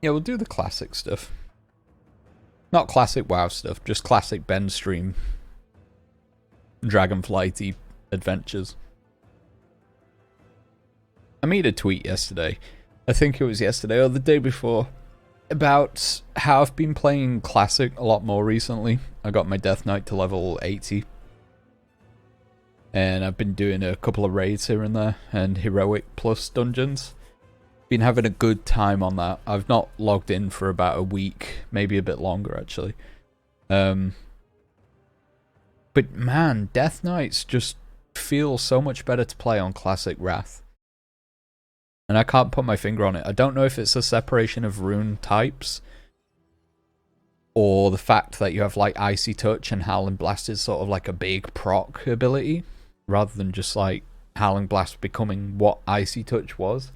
Yeah, we'll do the classic stuff. Not classic WoW stuff, just classic Ben stream Dragonflighty adventures. I made a tweet yesterday, I think it was yesterday or the day before, about how I've been playing classic a lot more recently. I got my Death Knight to level 80. And I've been doing a couple of raids here and there, and heroic plus dungeons. Been having a good time on that. I've not logged in for about a week, maybe a bit longer actually. But man, Death Knights just feel so much better to play on Classic Wrath. And I can't put my finger on it. I don't know if it's a separation of rune types, or the fact that you have like Icy Touch and Howling Blast is sort of like a big proc ability, rather than just like Howling Blast becoming what Icy Touch was.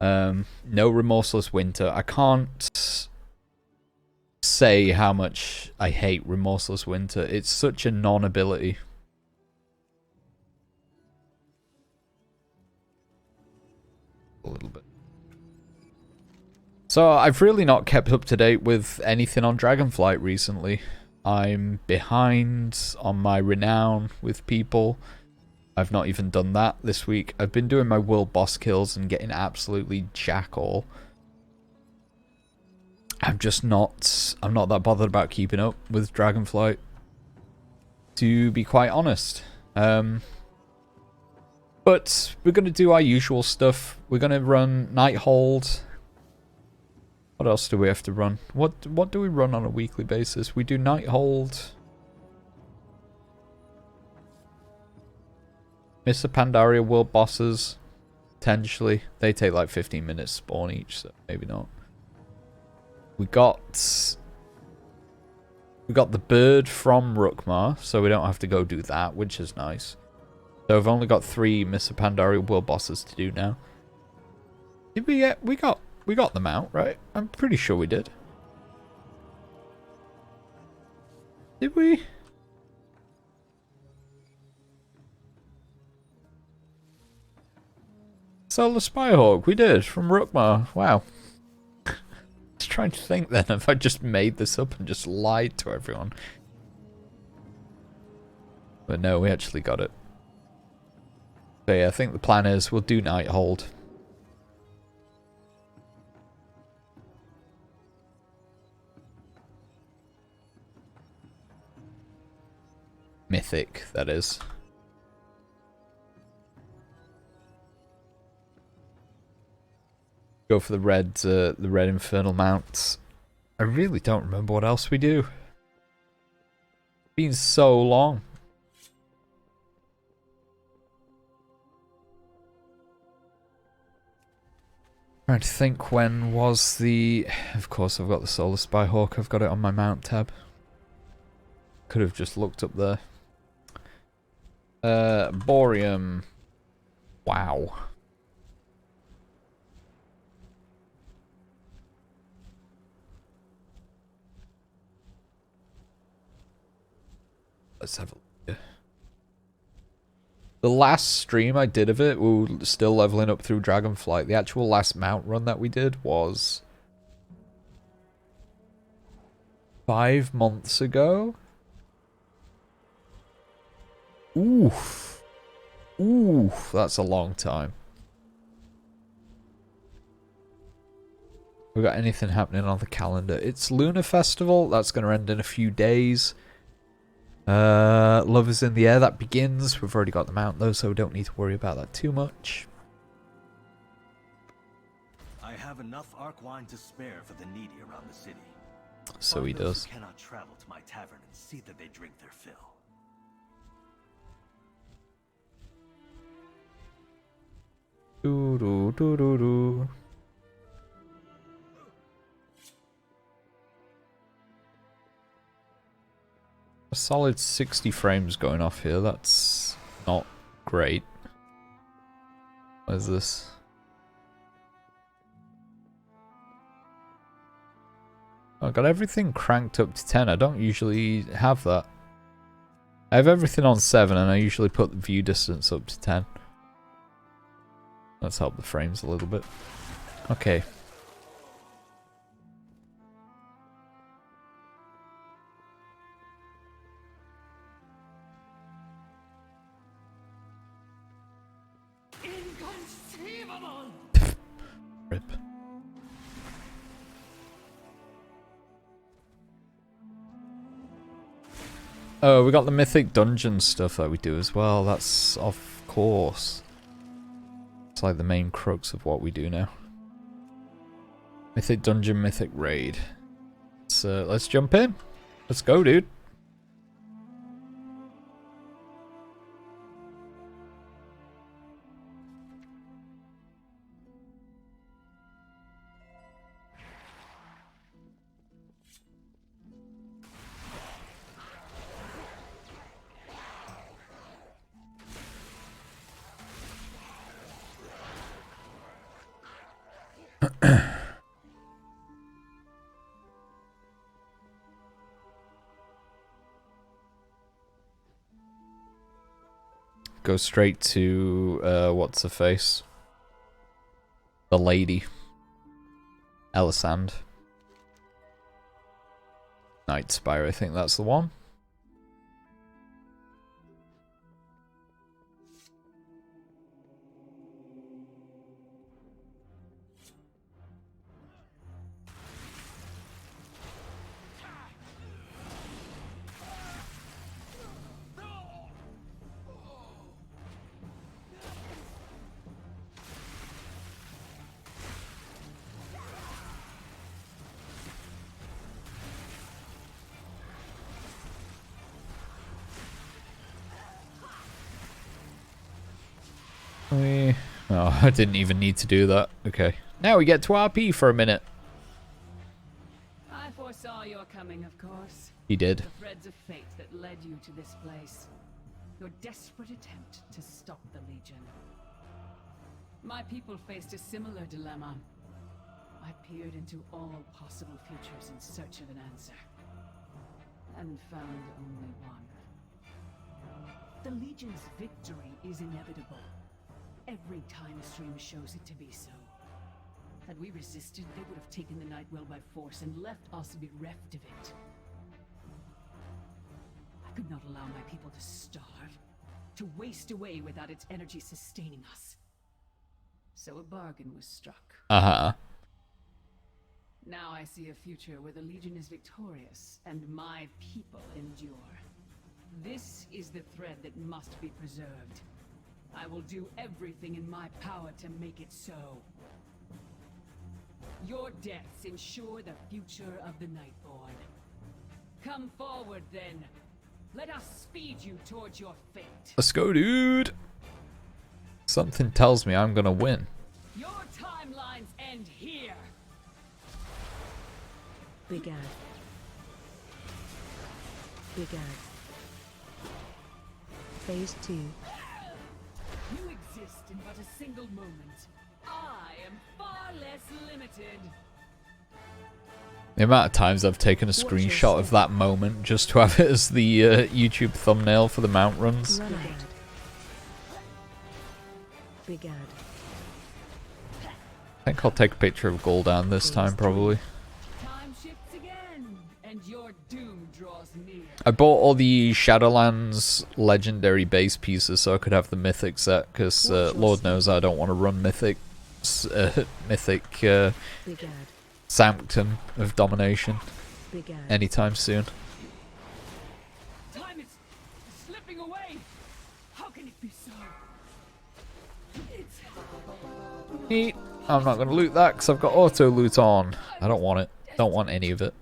No Remorseless Winter. I can't say how much I hate Remorseless Winter. It's such a non-ability. A little bit. So I've really not kept up to date with anything on Dragonflight recently. I'm behind on my renown with people. I've not even done that this week. I've been doing my world boss kills and getting absolutely jack all. I'm not that bothered about keeping up with Dragonflight, to be quite honest. But we're going to do our usual stuff. We're going to run Nighthold. What else do we have to run? What do we run on a weekly basis? We do Nighthold. Mr. Pandaria world bosses, potentially. They take like 15 minutes to spawn each, so maybe not. We got the bird from Rukmar, so we don't have to go do that, which is nice. So I've only got 3 Mr. Pandaria world bosses to do now. Did we get we got them out, right? I'm pretty sure we did. Did we? Solar Spyhawk, we did, from Rukmar. Wow. I was trying to think then if I just made this up and just lied to everyone. But no, we actually got it. So yeah, I think the plan is we'll do Nighthold. Mythic, that is. Go for the red infernal mounts. I really don't remember what else we do. It's been so long. Trying to think when was the... Of course I've got the Solar Spyhawk. I've got it on my mount tab. Could have just looked up there. Bohreum. Wow. Let's have a look. The last stream I did of it, we were still leveling up through Dragonflight. The actual last mount run that we did was 5 months ago. Oof. Oof, that's a long time. We got anything happening on the calendar? It's Lunar Festival. That's going to end in a few days. Love is in the Air, that begins. We've already got the mount though, so we don't need to worry about that too much. I have enough arc wine to spare for the needy around the city. So he does. Cannot travel to my tavern and see that they drink their fill. Do do do do do. A solid 60 frames going off here. That's not great. What is this? I got everything cranked up to 10. I don't usually have that. I have everything on 7 and I usually put the view distance up to 10. Let's help the frames a little bit. Okay. Inconceivable! Rip. Oh, we got the mythic dungeon stuff that we do as well. That's of course. It's like the main crux of what we do now. Mythic dungeon, mythic raid. So let's jump in. Let's go, dude. Go straight to, what's her face? The lady. Elisand. Night Spire, I think that's the one. Oh, I didn't even need to do that. Okay. Now we get to RP for a minute. I foresaw your coming, of course. He did. The threads of fate that led you to this place. Your desperate attempt to stop the Legion. My people faced a similar dilemma. I peered into all possible futures in search of an answer. And found only one. The Legion's victory is inevitable. Every time stream shows it to be so. Had we resisted, they would have taken the Nightwell by force and left us bereft of it. I could not allow my people to starve, to waste away without its energy sustaining us. So a bargain was struck. Uh-huh. Now I see a future where the Legion is victorious and my people endure. This is the thread that must be preserved. I will do everything in my power to make it so. Your deaths ensure the future of the Nightborn. Come forward, then. Let us speed you towards your fate. Let's go, dude. Something tells me I'm gonna win. Your timelines end here. Big Ad. Big Ad. Phase 2. You exist in but a single moment. I am far less limited. The amount of times I've taken a screenshot of that moment just to have it as the YouTube thumbnail for the mount runs. Run ahead. Big Ad. I think I'll take a picture of Gul'dan this time, probably. Time shifts again, and your doom draws near. I bought all the Shadowlands legendary base pieces so I could have the mythic set, because Lord knows I don't want to run mythic Big Ad. Sanctum of Domination Big Ad. anytime soon. Time is slipping away. How can it be so? It's Neat. I'm not going to loot that because I've got auto loot on. I don't want it. Don't want any of it.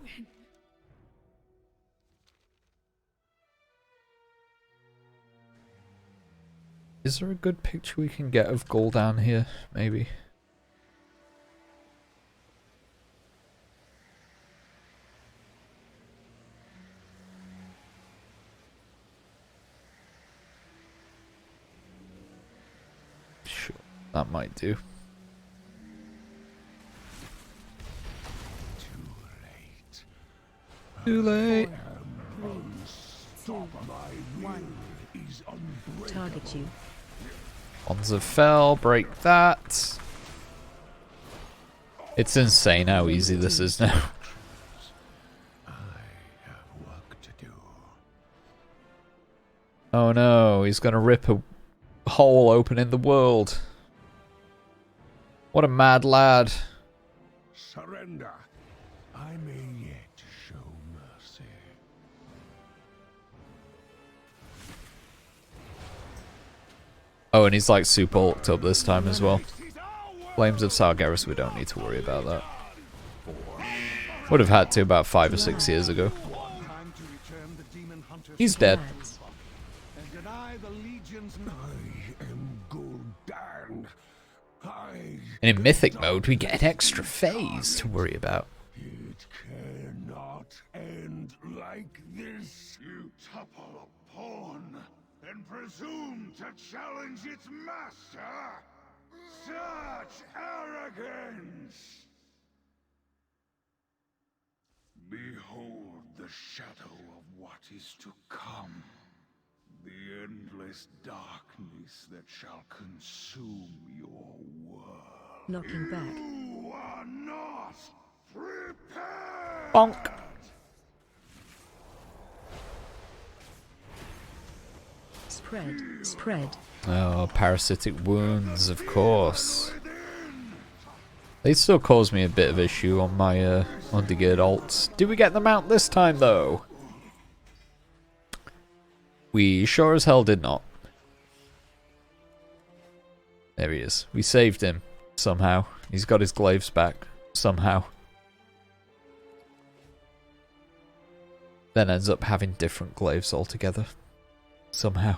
Is there a good picture we can get of Gul'dan here? Maybe. Sure, that might do. Too late. 3, 2, 1. Target you. Wands of Fel, break that. It's insane how easy this is now. Oh no, he's gonna rip a hole open in the world. What a mad lad. Surrender. I may yet show mercy. Oh, and he's like super hulked up this time as well. Flames of Sargeras, we don't need to worry about that. Would have had to about 5 or 6 years ago. He's dead. And in Mythic mode, we get an extra phase to worry about. It cannot end like this. You topple a pawn and presume to challenge its master? Such arrogance! Behold the shadow of what is to come. The endless darkness that shall consume your world. Knocking back. You are not prepared! Bonk. Spread. Oh, parasitic wounds, of course. They still cause me a bit of issue on my undergeared alts. Did we get them out this time, though? We sure as hell did not. There he is. We saved him, somehow. He's got his glaives back, somehow. Then ends up having different glaives altogether. Somehow.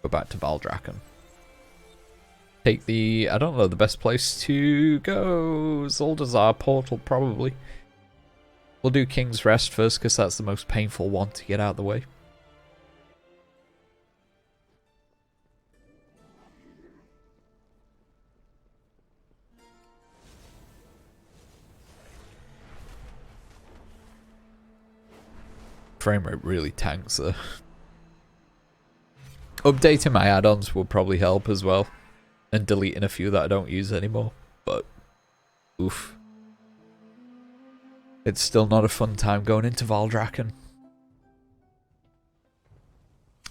Go back to Valdrakken. Take the, I don't know, the best place to go. Zuldazar portal, probably. We'll do King's Rest first, because that's the most painful one to get out of the way. Frame rate really tanks there. Updating my add-ons will probably help as well. And deleting a few that I don't use anymore. But, oof. It's still not a fun time going into Valdrakken.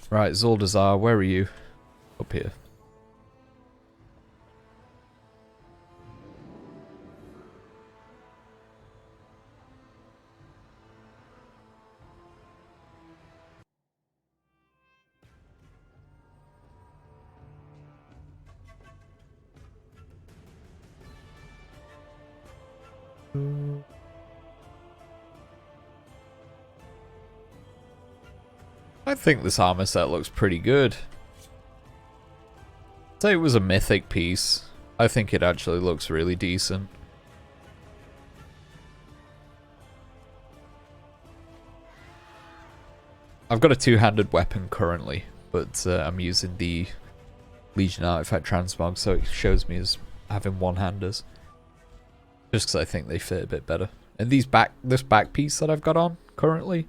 Right, Zuldazar, where are you? Up here. I think this armor set looks pretty good. Say it was a mythic piece. I think it actually looks really decent. I've got a two-handed weapon currently, but I'm using the Legion Artifact Transmog, so it shows me as having one-handers. Just because I think they fit a bit better. And this back piece that I've got on currently,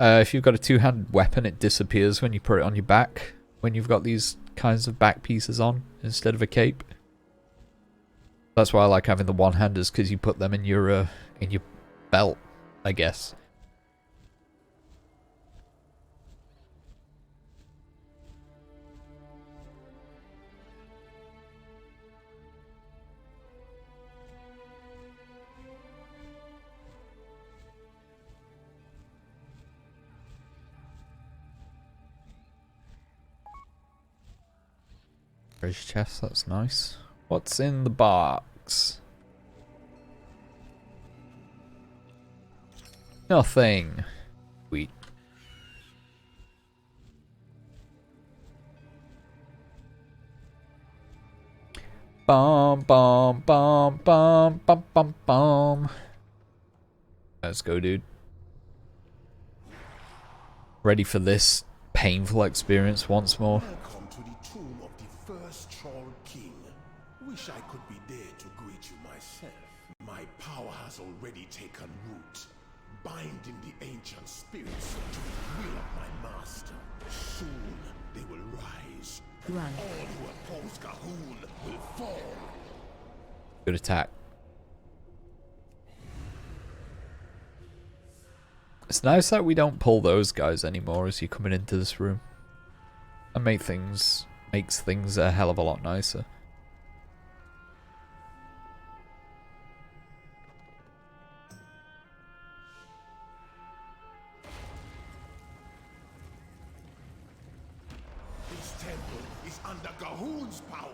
if you've got a two-handed weapon, it disappears when you put it on your back. When you've got these kinds of back pieces on instead of a cape. That's why I like having the one-handers, because you put them in your belt, I guess. Treasure chest, that's nice. What's in the box? Nothing. Sweet. Bum bum bum bum bum bum bum. Let's go, dude. Ready for this painful experience once more. Welcome to the tomb of the first Troll King. Wish I could be there to greet you myself. My power has already taken root, binding the ancient spirits to the will of my master. Soon they will rise. Run. All who oppose Gahul will fall. Good attack. It's nice that we don't pull those guys anymore as you're coming into this room. And makes things a hell of a lot nicer. This temple is under Gahul's power.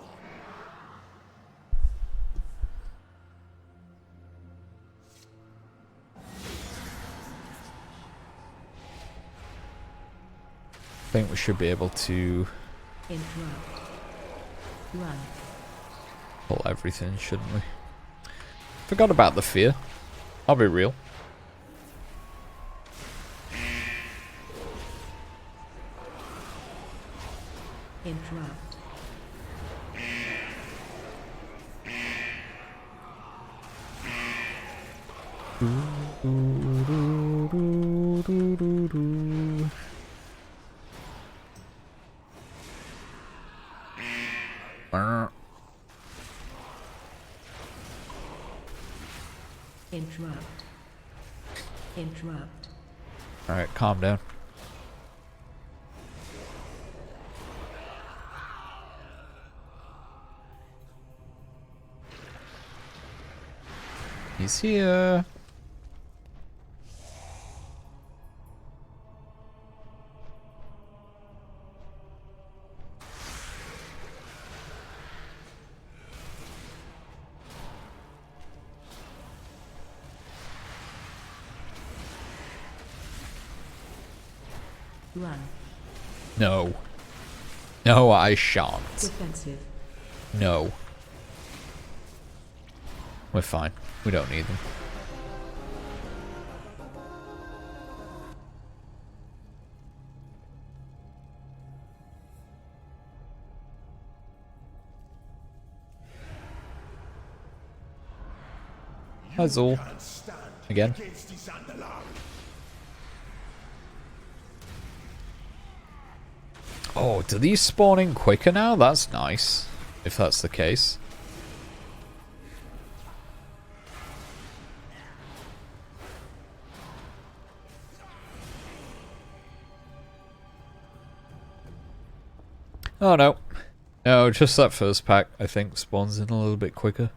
I think we should be able to Interrupt. Run. pull everything, shouldn't we? Forgot about the fear. I'll be real. Interrupt. Interrupt. Interrupt. Alright, calm down. He's here. Run. No. No, I shan't. Defensive. No. We're fine. We don't need them. Hi, Zul. Can't stand Again. against this Andalari. Oh, do these spawn in quicker now? That's nice. If that's the case. Oh no. No, just that first pack, I think, spawns in a little bit quicker.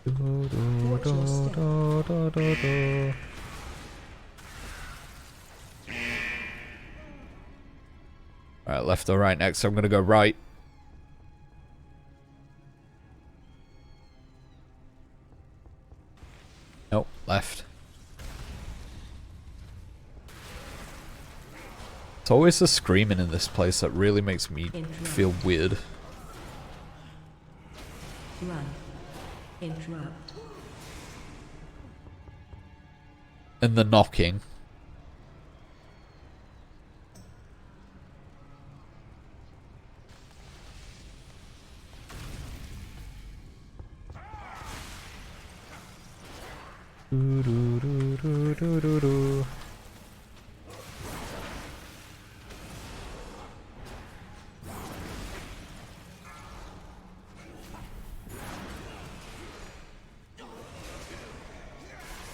Watch your step. Alright, left or right next, so I'm gonna go right. Nope, left. It's always the screaming in this place that really makes me feel weird. Run. Interrupt. And the knocking.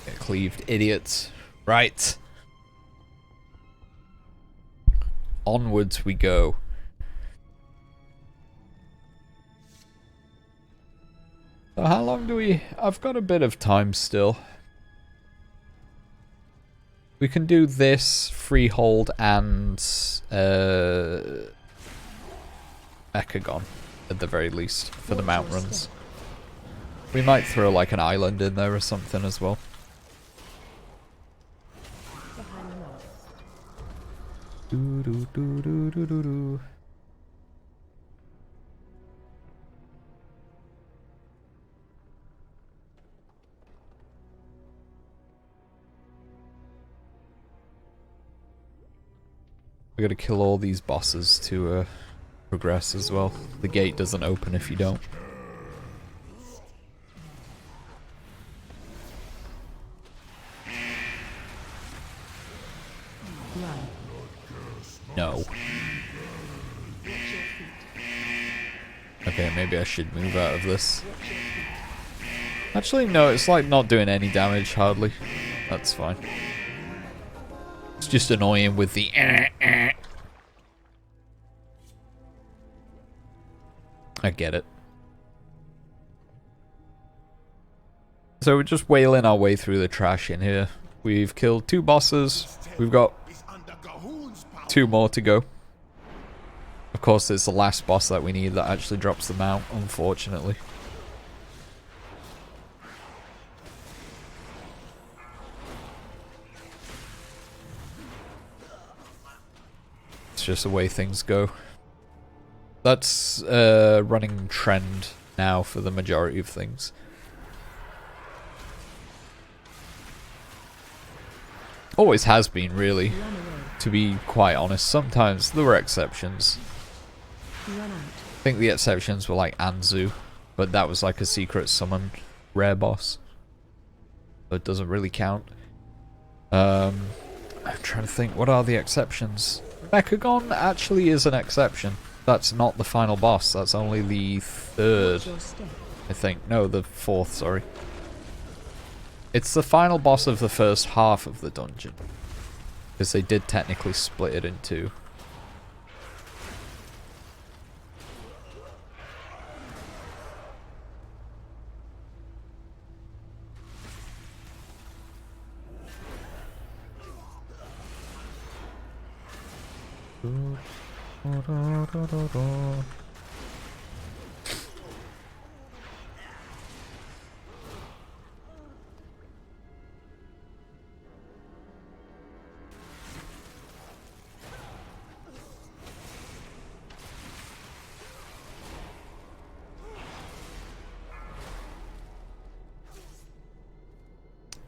Get cleaved, idiots. Right. Onwards we go. So how long do we... I've got a bit of time still. We can do this, Freehold, and Mechagon, at the very least, for the mount runs. We might throw like an island in there or something as well. Behind the mast. Do do do do do do do. We gotta kill all these bosses to progress as well. The gate doesn't open if you don't. Run. No. Watch your feet. I've Okay, maybe I should move out of this. Actually, no, it's like not doing any damage, hardly. That's fine. It's just annoying with the I get it. So we're just wailing our way through the trash in here. We've killed 2 bosses. We've got 2 more to go. Of course, it's the last boss that we need that actually drops the mount, unfortunately. It's just the way things go. That's a running trend now for the majority of things. Always has been, really, to be quite honest. Sometimes there were exceptions. I think the exceptions were like Anzu, but that was like a secret summon rare boss. So it doesn't really count. I'm trying to think, what are the exceptions? Mechagon actually is an exception. That's not the final boss, that's only the 3rd, I think. No, the 4th, sorry. It's the final boss of the first half of the dungeon. Because they did technically split it in 2.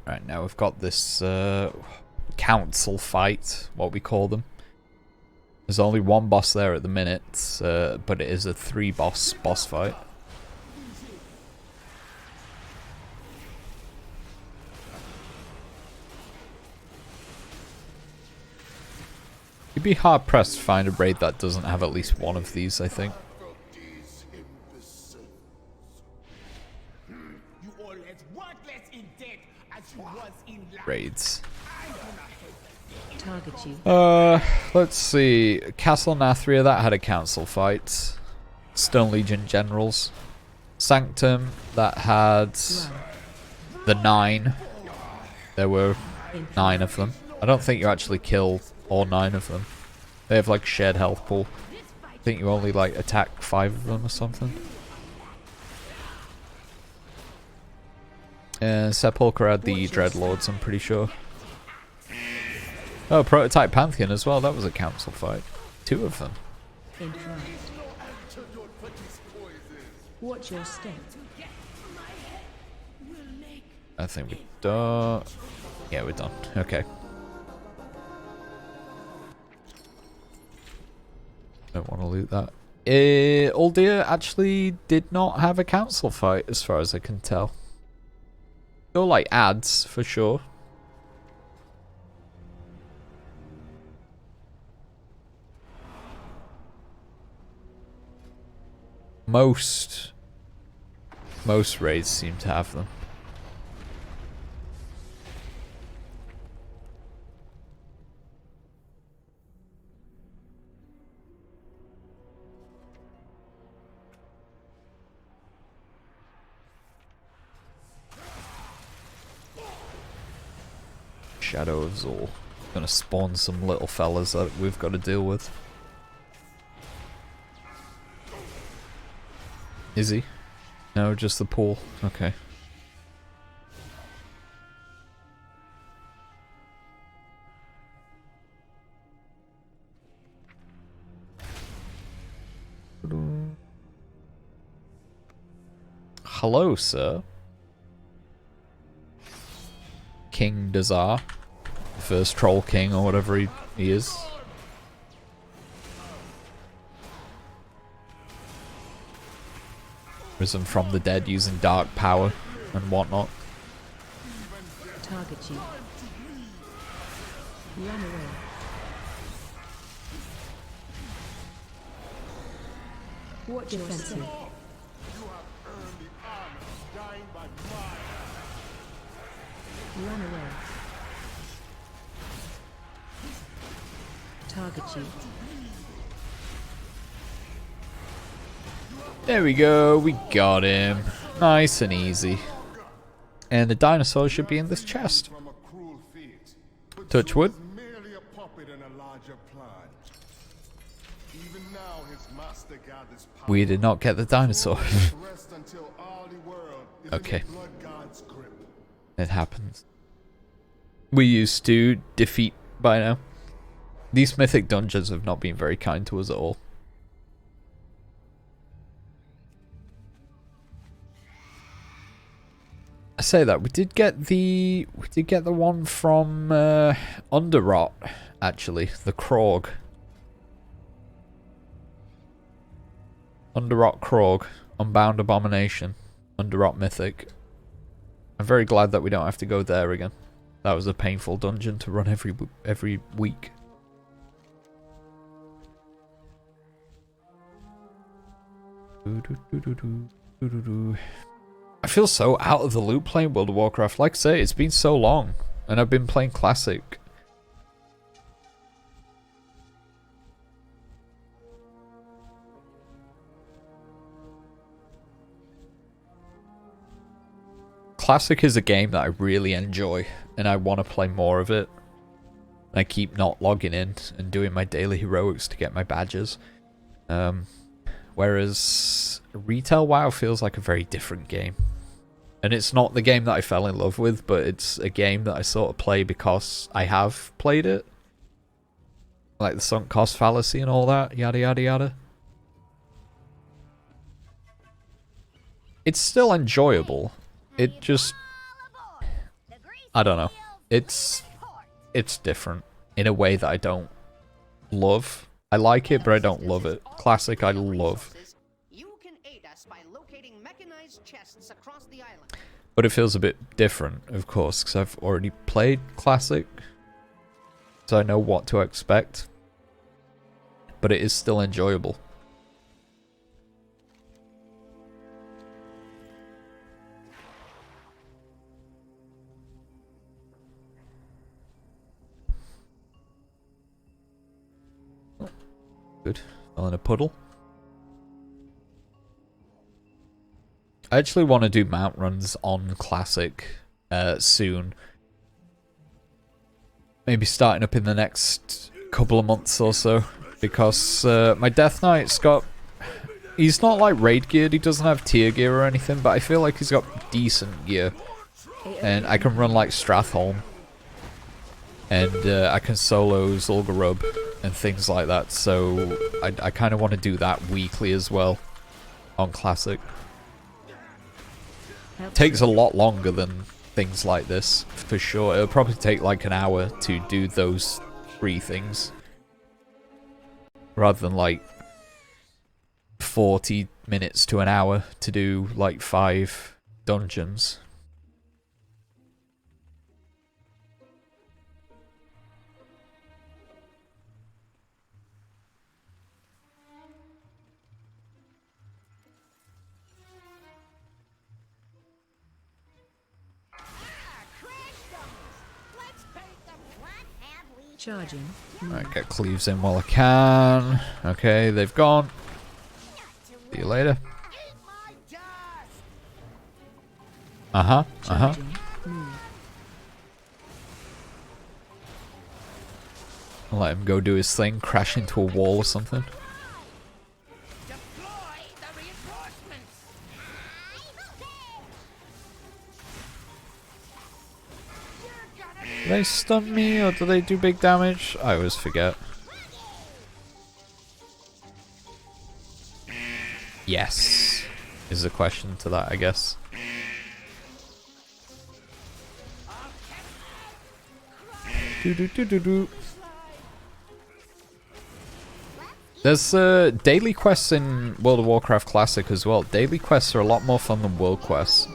Right, now we've got this council fight, what we call them. There's only 1 boss there at the minute, but it is a 3 boss fight. You'd be hard pressed to find a raid that doesn't have at least 1 of these, I think. Raids. Target you. Let's see. Castle Nathria, that had a council fight. Stone Legion Generals. Sanctum, that had the 9. There were 9 of them. I don't think you actually kill all 9 of them. They have like shared health pool. I think you only like attack 5 of them or something. Sepulchre had the Dreadlords, I'm pretty sure. Oh, Prototype Pantheon as well, that was a council fight. 2 of them. Watch your step. I think we're done. Yeah, we're done. Okay. Don't want to loot that. Uldir actually did not have a council fight, as far as I can tell. Still like ads, for sure. Most raids seem to have them. Shadow of Zor. Gonna spawn some little fellas that we've got to deal with. Is he? No, just the pool. Okay. Hello, sir. King Dazar. The first troll king or whatever he is. Risen from the dead using dark power and whatnot. Target you. Run away. Watch defensive. Run away. Target you. There we go, we got him. Nice and easy. And the dinosaur should be in this chest. From a cruel fate, but Touch he wood. was merely a puppet in a larger plan. Even now his master gathers power. We did not get the dinosaur. Rest until all the world is Okay. in the blood god's grip. It happens. We used to defeat by now. These mythic dungeons have not been very kind to us at all. I say that we did get the one from Underrot, actually, the Krog. Underrot Krog, Unbound Abomination, Underrot Mythic. I'm very glad that we don't have to go there again. That was a painful dungeon to run every week. I feel so out of the loop playing World of Warcraft. Like I say, it's been so long, and I've been playing Classic. Classic is a game that I really enjoy, and I want to play more of it. I keep not logging in and doing my daily heroics to get my badges. Whereas Retail WoW feels like a very different game. And it's not the game that I fell in love with, but it's a game that I sort of play because I have played it. Like the sunk cost fallacy and all that, yada yada yada. It's still enjoyable. It just... I don't know. It's different in a way that I don't love. I like it, but I don't love it. Classic, I love. You can aid us by locating mechanized chests across the island. But it feels a bit different, of course, because I've already played Classic. So I know what to expect. But it is still enjoyable. Good. Fell in a puddle. I actually want to do mount runs on Classic soon. Maybe starting up in the next couple of months or so. Because my Death Knight's got... He's not like raid geared, he doesn't have tier gear or anything, but I feel like he's got decent gear. And I can run like Stratholm. And I can solo Zul'Gurub and things like that, so I kind of want to do that weekly as well on Classic. Takes a lot longer than things like this, for sure. It'll probably take like an hour to do those 3 things. Rather than like 40 minutes to an hour to do like 5 dungeons. Charging. Alright, get cleaves in while I can. Okay, they've gone. See you later. Uh-huh, uh-huh. Charging. Move. I'll let him go do his thing, crash into a wall or something. Deploy the reinforcements. Do they stun me or do they do big damage? I always forget. Yes, is the question to that, I guess. Do do do do do. There's daily quests in World of Warcraft Classic as well. Daily quests are a lot more fun than world quests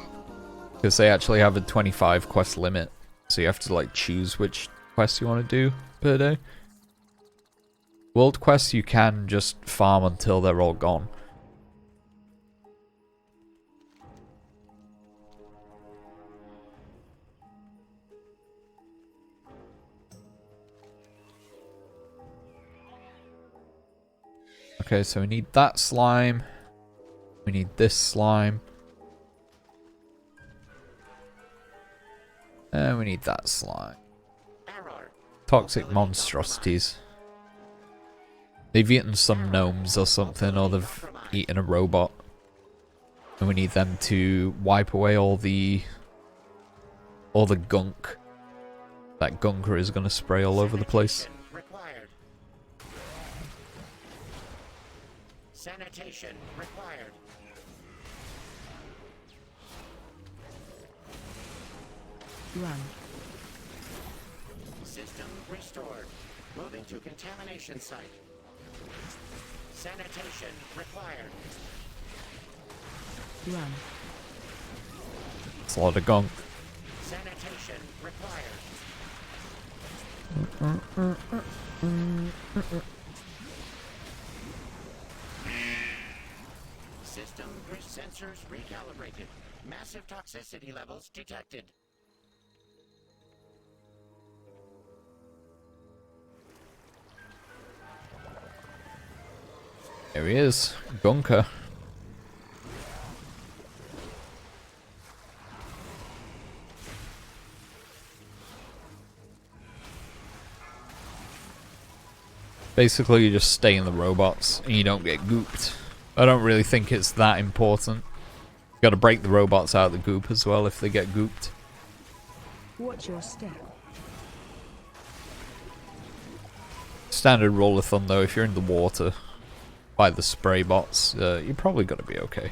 because they actually have a 25 quest limit. So you have to like choose which quests you want to do per day. World quests you can just farm until they're all gone. Okay, so we need that slime. We need this slime. And we need that slime. Toxic monstrosities. They've eaten some gnomes or something, or they've eaten a robot. And we need them to wipe away all the gunk. That gunker is going to spray all over the place. Sanitation required. Run. System restored. Moving to contamination site. Sanitation required. Run. It's a lot of gunk. Sanitation required. System sensors recalibrated. Massive toxicity levels detected. There he is. Gunker. Basically, you just stay in the robots and you don't get gooped. I don't really think it's that important. You gotta break the robots out of the goop as well if they get gooped. Watch your step. Standard rule of thumb though, if you're in the water by the spray bots, you're probably gonna be okay.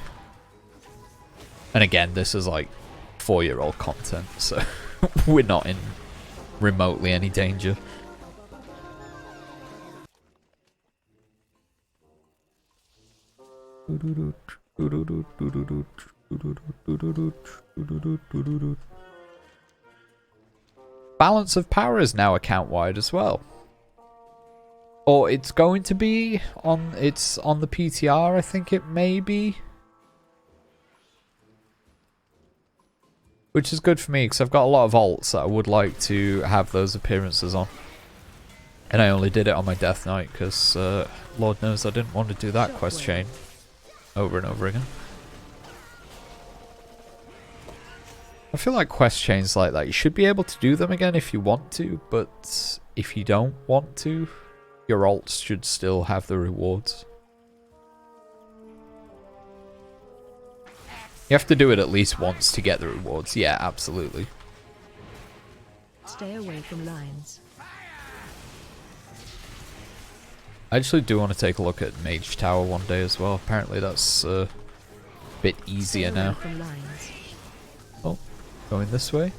And again, this is like 4-year-old content, so we're not in remotely any danger. Balance of power is now account wide as well. Or it's going to be on the PTR, I think it may be. Which is good for me because I've got a lot of alts that I would like to have those appearances on. And I only did it on my death knight because Lord knows I didn't want to do that quest chain over and over again. I feel like quest chains like that, you should be able to do them again if you want to, but if you don't want to, your alts should still have the rewards. You have to do it at least once to get the rewards. Yeah, absolutely. Stay away from lines. I actually do want to take a look at Mage Tower one day as well. Apparently that's a bit easier Stay away now. from lines. Oh, going this way.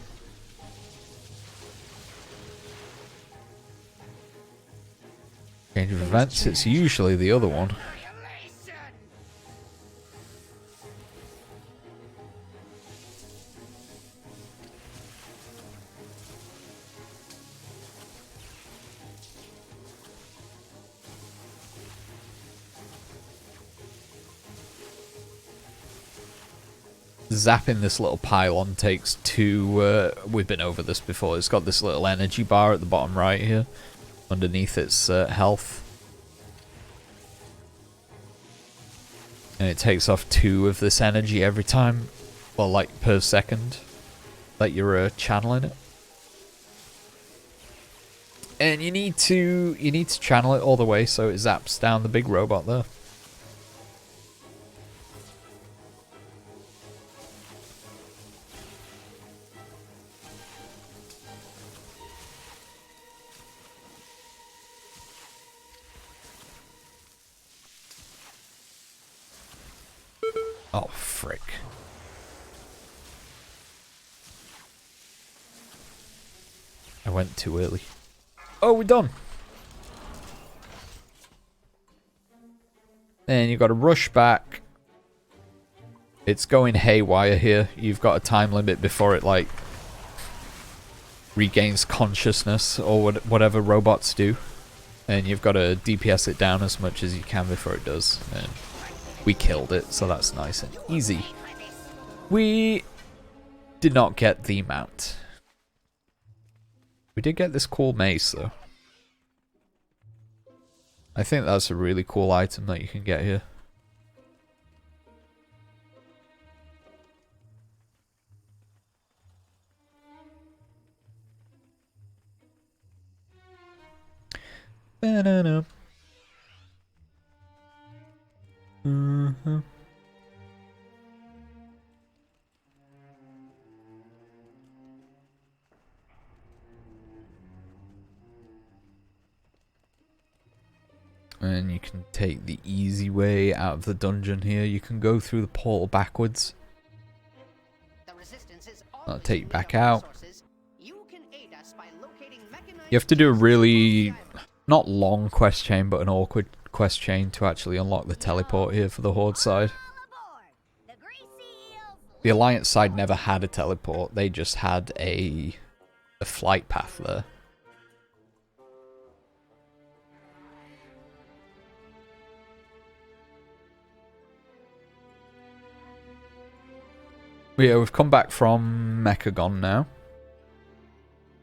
Change of events, it's usually the other one. Zapping this little pylon takes 2, we've been over this before, it's got this little energy bar at the bottom right here, underneath its health. And it takes off 2 of this energy every time, well, like per second that you're channeling it. And you need to channel it all the way so it zaps down the big robot there. Oh, frick. I went too early. Oh, we're done. Then you've got to rush back. It's going haywire here. You've got a time limit before it, like, regains consciousness or whatever robots do. And you've got to DPS it down as much as you can before it does. And we killed it, so that's nice and easy. We did not get the mount. We did get this cool mace, though. I think that's a really cool item that you can get here. Banana. And you can take the easy way out of the dungeon here. You can go through the portal backwards. That'll take you back out. You have to do a really, not long quest chain, but an awkward quest chain to actually unlock the teleport here for the Horde side. The Alliance side never had a teleport. They just had a flight path there. Yeah, we've come back from Mechagon now.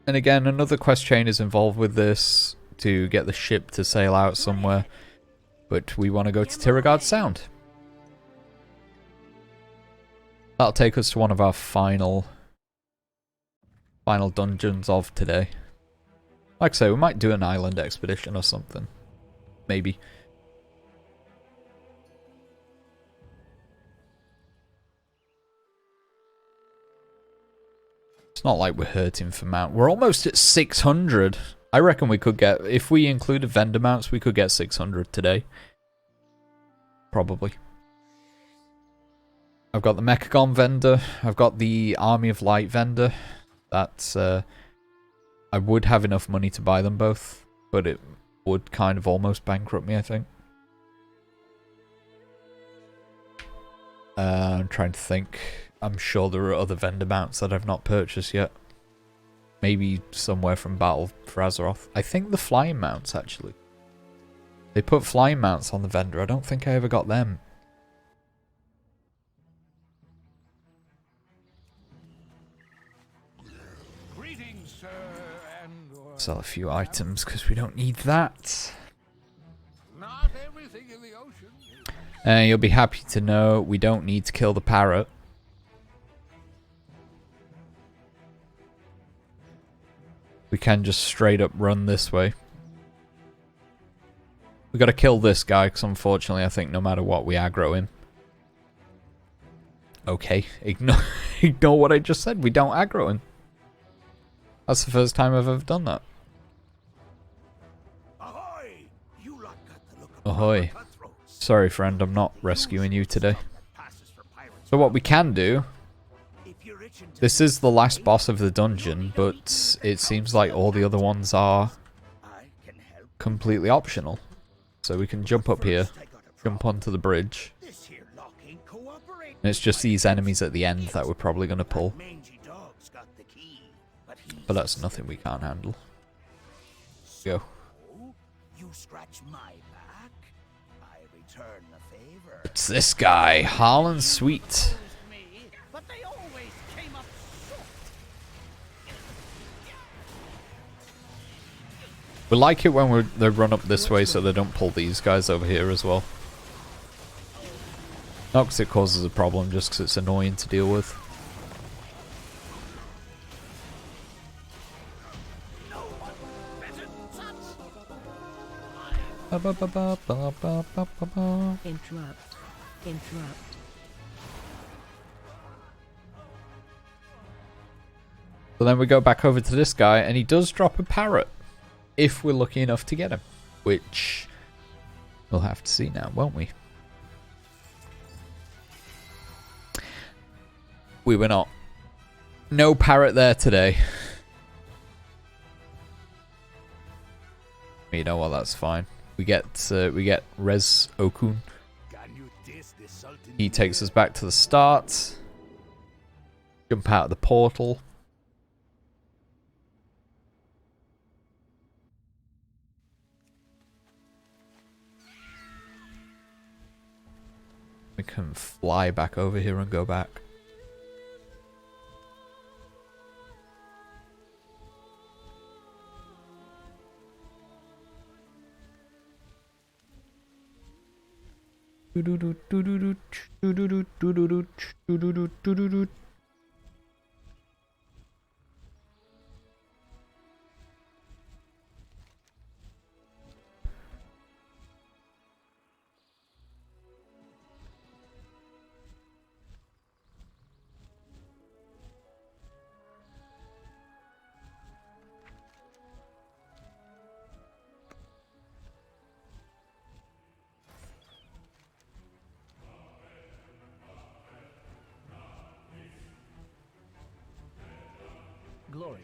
And again, another quest chain is involved with this to get the ship to sail out somewhere. But we want to go to Tiragard Sound. That'll take us to one of our final dungeons of today. Like I say, we might do an island expedition or something. Maybe. It's not like we're hurting for mount. We're almost at 600. I reckon we could get, if we included vendor mounts, we could get 600 today. Probably. I've got the Mechagon vendor. I've got the Army of Light vendor. That's, I would have enough money to buy them both, but it would kind of almost bankrupt me, I think. I'm trying to think. I'm sure there are other vendor mounts that I've not purchased yet. Maybe somewhere from Battle for Azeroth. I think the flying mounts, actually. They put flying mounts on the vendor. I don't think I ever got them. Greetings, sir, and Sell a few items because we don't need that. not everything in the ocean. And you'll be happy to know we don't need to kill the parrot. We can just straight up run this way. We gotta kill this guy because unfortunately I think no matter what we aggro him. Okay, ignore what I just said. We don't aggro him. That's the first time I've ever done that. Ahoy! You lot got the look of Ahoy. cutthroats. Sorry friend, I'm not rescuing you today. Passes for pirates. So what we can do, If you're itching to this is the last boss of the dungeon, but it seems like all the other ones are I can help. completely optional. So we can jump up here, First, I got a jump onto the bridge, This here lock ain't cooperating. and it's just these enemies at the end that we're probably going to pull. Mangy dog's got the key, but he's But that's nothing we can't handle. Go. So, you scratch my back, I return the favor. It's this guy, Harlan Sweet. Me, but they always came up short. We like it when they run up this way so they don't pull these guys over here as well. Not because it causes a problem, just because it's annoying to deal with. Interrupt. Interrupt. So then we go back over to this guy, and he does drop a parrot. If we're lucky enough to get him. Which we'll have to see now, won't we? We were not. No parrot there today. You know what, that's fine. We get Rez Okun. Can you taste the salt in He the takes air? us back to the start. Jump out of the portal. We can fly back over here and go back. Glory.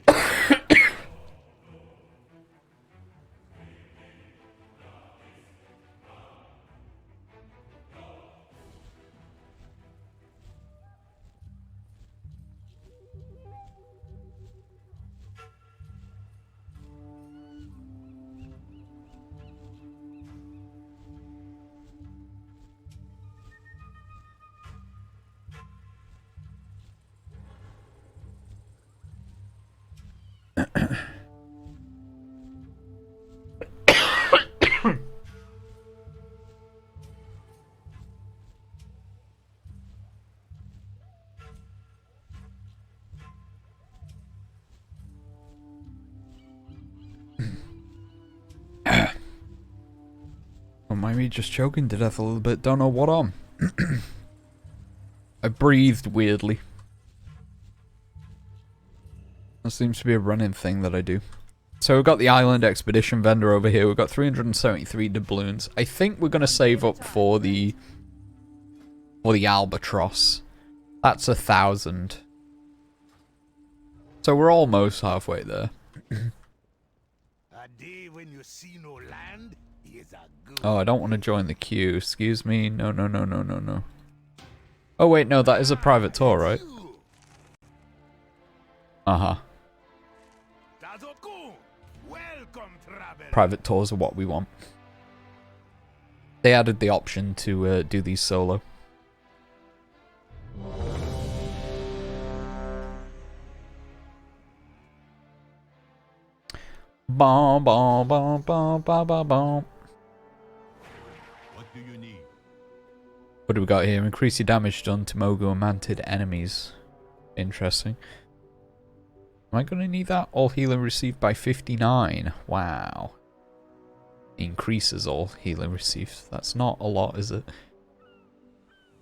Or am I just choking to death a little bit? Don't know what I'm. I breathed weirdly. That seems to be a running thing that I do. So we've got the island expedition vendor over here. We've got 373 doubloons. I think we're going to save up for the albatross. That's 1,000. So we're almost halfway there. A day when you see no land is a good. Oh, I don't want to join the queue. Excuse me. No, no, no, no, no, no. Oh, wait, no, that is a private tour, right? Uh-huh. Welcome, traveler. Private tours are what we want. They added the option to do these solo. Bom, bom, bom, bom, bom, bom, bom. What do you need? What do we got here? Increase your damage done to Mogu and Mantid enemies. Interesting. Am I going to need that? All healing received by 59. Wow. Increases all healing received. That's not a lot, is it?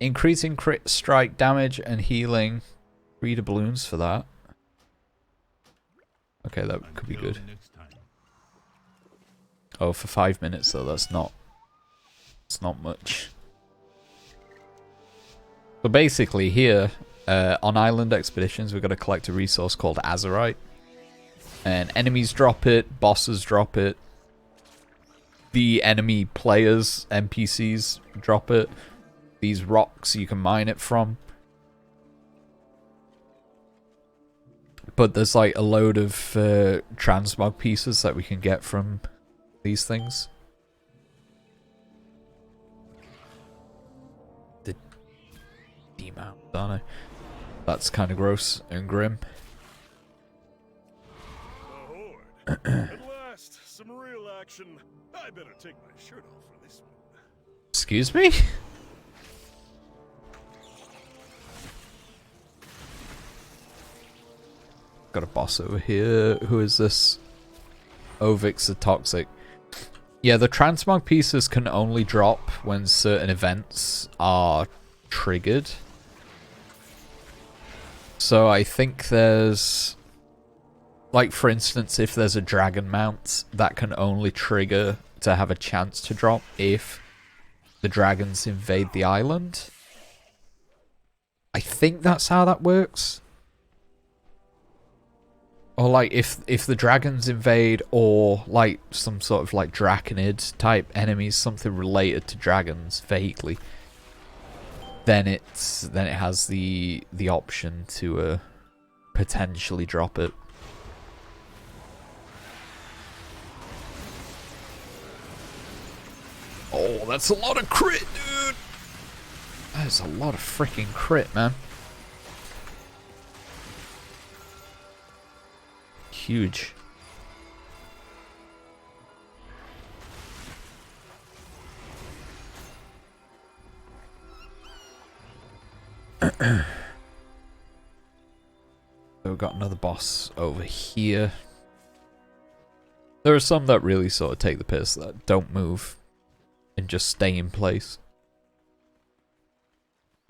Increasing crit strike damage and healing. 3 doubloons for that. Okay, that could be good. Oh, for 5 minutes though, that's not... It's not much. So basically here, on island expeditions, we've got to collect a resource called Azurite. And enemies drop it, bosses drop it. The enemy players, NPCs, drop it. These rocks you can mine it from. But there's like a load of transmog pieces that we can get from these things. The demount, don't I? That's kind of gross and grim. At last, some real action. I better take my shirt off for this one. Excuse me? Got a boss over here. Who is this? Ovix the Toxic. Yeah, the transmog pieces can only drop when certain events are triggered. So I think there's... Like, for instance, if there's a dragon mount, that can only trigger to have a chance to drop if the dragons invade the island. I think that's how that works. Or, like, if the dragons invade, or, like, some sort of, like, Draconid type enemies, something related to dragons, vaguely, then it has the option to potentially drop it. Oh, that's a lot of crit, dude! That is a lot of freaking crit, man. Huge. So we've got another boss over here. There are some that really sort of take the piss, that don't move and just stay in place.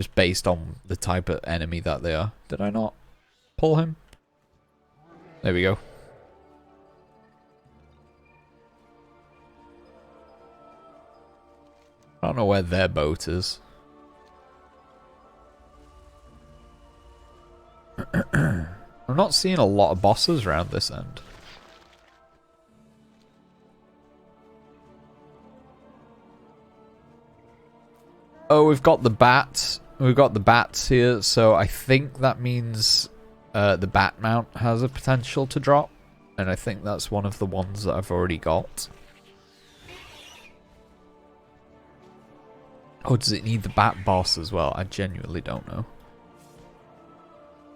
Just based on the type of enemy that they are. Did I not pull him? There we go. I don't know where their boat is. I'm not seeing a lot of bosses around this end. Oh, we've got the bats. We've got the bats here, so I think that means the bat mount has a potential to drop. And I think that's one of the ones that I've already got. Oh, does it need the bat boss as well? I genuinely don't know.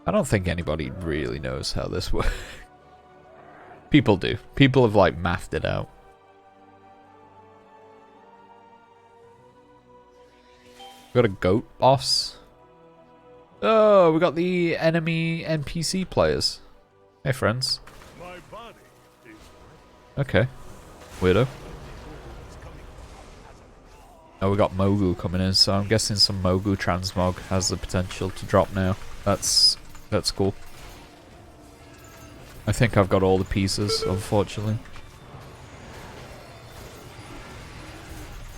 I don't think anybody really knows how this works. People do. People have like mathed it out. We got a goat boss. Oh, we got the enemy NPC players. Hey, friends. My body is Okay. Weirdo. Oh, we got Mogu coming in, so I'm guessing some Mogu transmog has the potential to drop now. That's cool. I think I've got all the pieces, unfortunately.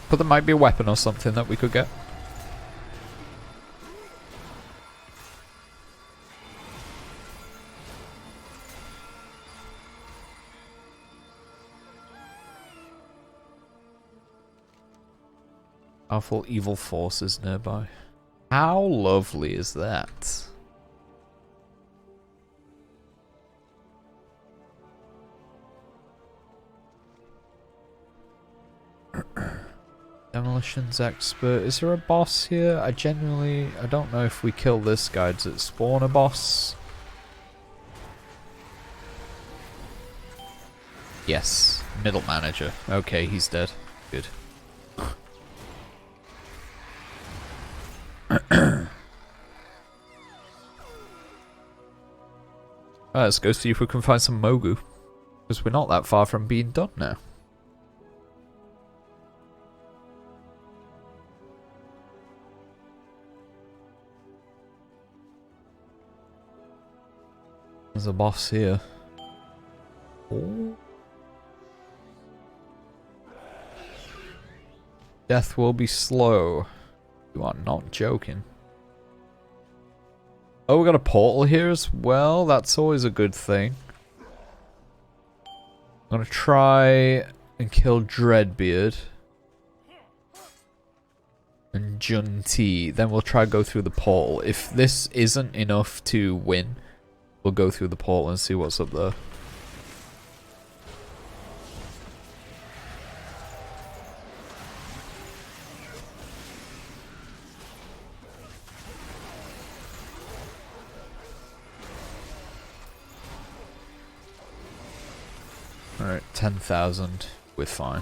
But there might be a weapon or something that we could get. Powerful evil forces nearby. How lovely is that? Demolitions expert. Is there a boss here? I don't know if we kill this guy. Does it spawn a boss? Yes. Middle manager. Okay, he's dead. Good. Let's go see if we can find some Mogu. Because we're not that far from being done now. There's a boss here. Oh. Death will be slow. You are not joking. Oh, we got a portal here as well. That's always a good thing. I'm gonna try and kill Dreadbeard. And Junti. Then we'll try and go through the portal. If this isn't enough to win, we'll go through the portal and see what's up there. Alright, 10,000. We're fine.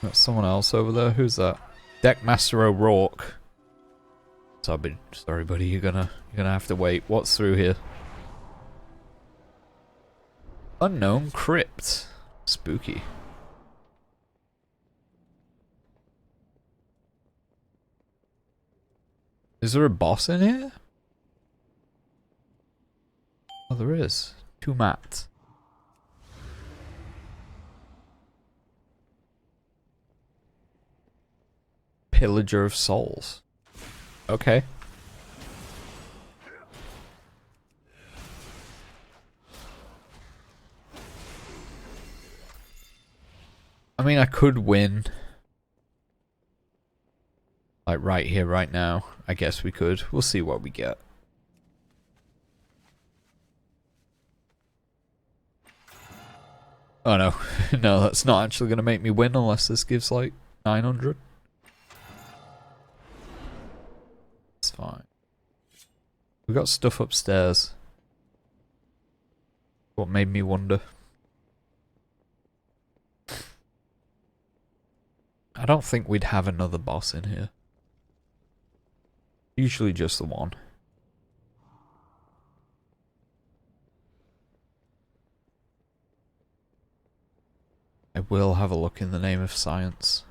Got someone else over there. Who's that? Deckmaster O'Rourke. Sorry, buddy. You're gonna have to wait. What's through here? Unknown crypt. Spooky. Is there a boss in here? Oh, there is. 2 mats. Pillager of Souls. Okay. I mean, I could win. Like right here, right now. I guess we could. We'll see what we get. Oh no. No, that's not actually going to make me win unless this gives like 900. It's fine. We got stuff upstairs. What made me wonder. I don't think we'd have another boss in here. Usually just the one. I will have a look in the name of science.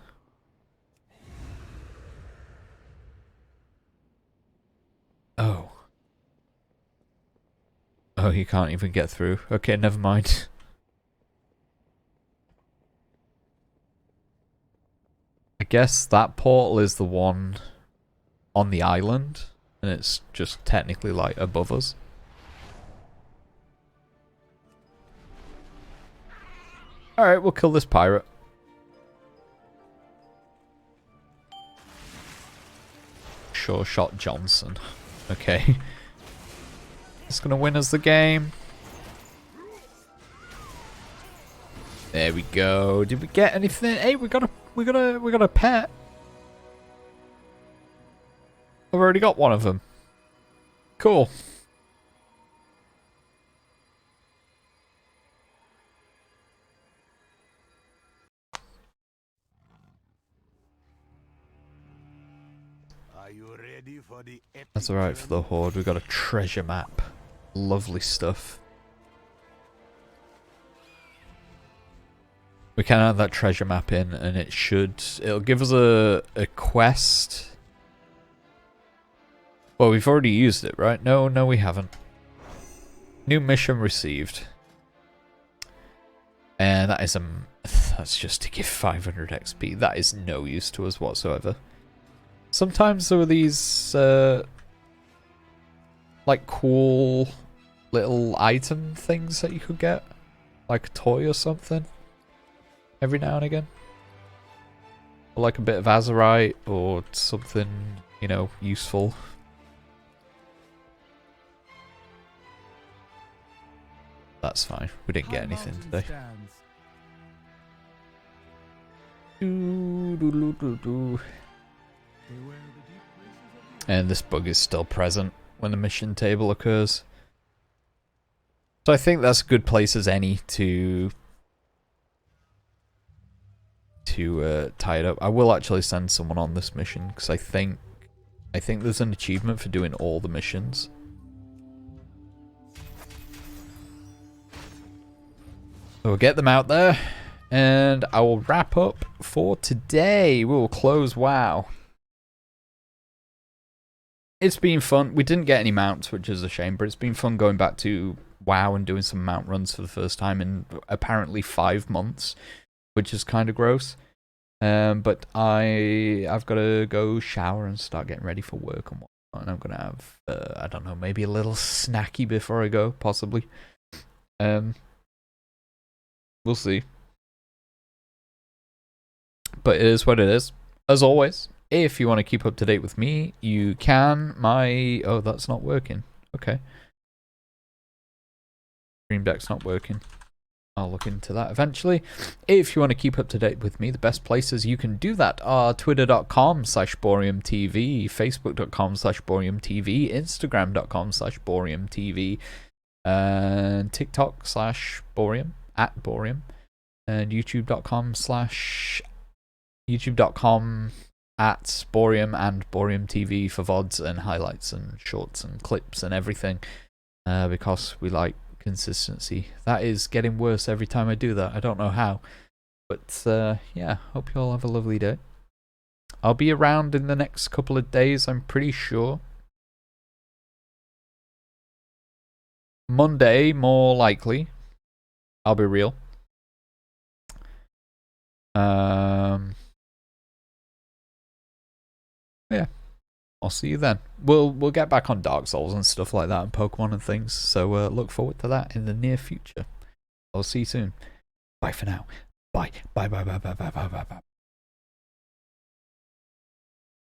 Oh. Oh, you can't even get through. Okay, never mind. I guess that portal is the one on the island, and it's just technically like above us. Alright, we'll kill this pirate. Sure shot Johnson. Okay. It's gonna win us the game. There we go. Did we get anything? Hey, we got a pet. I've already got one of them. Cool. Are you ready for the epic That's alright for the journey? Horde. We got a treasure map. Lovely stuff. We can add that treasure map in, and it'll give us a quest. Well, we've already used it, right? No, we haven't. New mission received. And that is that's just to give 500 XP. That is no use to us whatsoever. Sometimes there are these like cool little item things that you could get, like a toy or something, every now and again, or like a bit of azurite or something, you know, useful. That's fine. We didn't get anything today. And this bug is still present when the mission table occurs. So I think that's a good place as any to tie it up. I will actually send someone on this mission because I think there's an achievement for doing all the missions. So we'll get them out there, and I will wrap up for today. We will close WoW. It's been fun. We didn't get any mounts, which is a shame, but it's been fun going back to WoW and doing some mount runs for the first time in apparently 5 months, which is kind of gross. But I've got to go shower and start getting ready for work and whatnot. And I'm going to have, I don't know, maybe a little snacky before I go, possibly. We'll see. But it is what it is. As always, if you want to keep up to date with me, you can. Oh, that's not working. Okay. Stream Deck's not working. I'll look into that eventually. If you want to keep up to date with me, the best places you can do that are twitter.com/BohreumTV, facebook.com/BohreumTV, instagram.com/BohreumTV, and TikTok/Bohreum, @Bohreum, and youtube.com/Bohreum and Bohreum TV for VODs and highlights and shorts and clips and everything, because we like consistency. That is getting worse every time I do that. I don't know how, but yeah, hope you all have a lovely day. I'll be around in the next couple of days, I'm pretty sure. Monday, more likely. I'll be real. Yeah, I'll see you then. We'll get back on Dark Souls and stuff like that and Pokemon and things, so look forward to that in the near future. I'll see you soon. Bye for now. Bye. Bye.